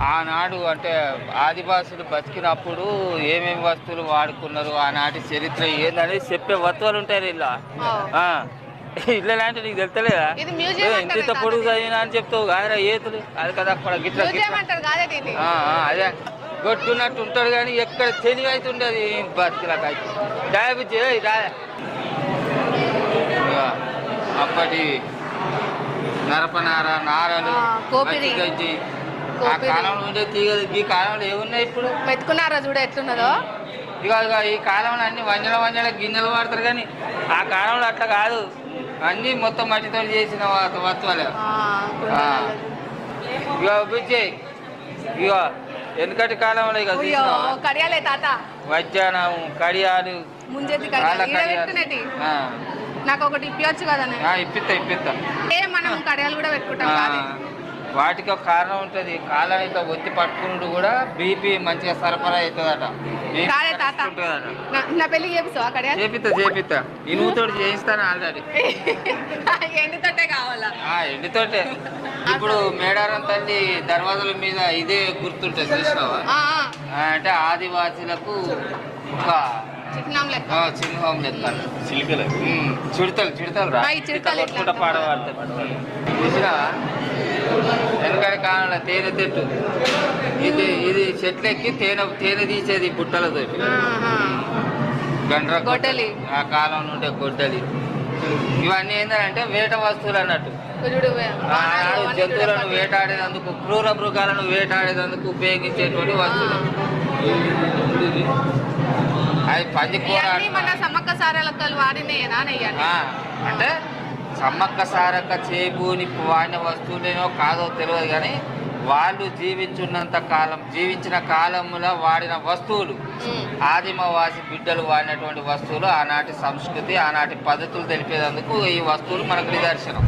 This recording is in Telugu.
ఆనాడు అంటే ఆదివాసులు బతికినప్పుడు ఏమేమి వస్తువులు వాడుకున్నారు, ఆనాటి చరిత్ర ఏందనేది చెప్పే వస్తువులు ఉంటాయి ఇలా. ఇళ్ళ లాంటి నీకు తెలుస్తలేదా? ఎంత పొడుగు చదివినా అని చెప్తావు కాదురా ఏతులు. అది కదా అక్కడ గిట్ల అదే గొట్టున్నట్టు ఉంటాడు కానీ ఎక్కడ తెలివి అయితే ఉండదు బతికిలాక డయాబెటీ అప్పటి నరపనార నారలు గజ్జి ఆ కాలంలో ఉండే తీగలు. ఈ కాలంలో ఏమున్నాయి ఇప్పుడు? మెత్తుకున్నారా చూడ ఎట్లున్నదో. ఇక ఈ కాలంలో అన్ని వంజల గిన్నెలు వాడతారు కానీ ఆ కాలంలో అట్లా కాదు, అన్నీ మొత్తం మట్టితో చేసిన వస్తువులే. ఇక బుజ్జి ఇక వెనుకటి కాలంలో ఇక కడియాలే తాత వజ్జానం కడియాలు నాకు ఒకటి ఇప్పవచ్చు కదా. ఇప్పిస్తా మనం కడియాలు కూడా పెట్టుకుంటాం. వాటికి ఒక కారణం ఉంటుంది. కాలాన్ని ఇట్లా ఒత్తి పట్టుకుంటూ కూడా బీపీ మంచిగా సరఫరా అవుతుందట. నా పెళ్లి చేపిస్తా ఇనుముతో చేయిస్తాను ఆల్రెడీ. ఎండితోటే కావాలా? ఎండితోటే. ఇప్పుడు మేడారం తల్లి దర్వాజల మీద ఇదే గుర్తుంటుంది చూసినావా? అంటే ఆదివాసీలకు ఒక చిహ్నం లెక్క చిడతలు రా పాడవాడతారు చూసినా. వెనకటి కాలంలో తేనె తెట్టు ఇది చెట్లెక్కి తేనె తీసేది బుట్టలతో గండ్ర గొడ్డలి. ఆ కాలం నుండే గొడ్డలి. ఇవన్నీ ఏంటంటే వేట వస్తువులు అన్నట్టు. జంతువులను వేటాడేందుకు క్రూర మృగాలను వేటాడేందుకు ఉపయోగించేటువంటి వస్తువులు. అది పందికూర అంటే సమ్మక్క సారక్క చేబూని వాడిన వస్తువులేనో కాదో తెలియదు కానీ వాళ్ళు జీవించిన కాలంలో వాడిన వస్తువులు, ఆదిమవాసి బిడ్డలు వాడినటువంటి వస్తువులు, ఆనాటి సంస్కృతి ఆనాటి పద్ధతులు తెలిపేందుకు ఈ వస్తువులు మనకు నిదర్శనం.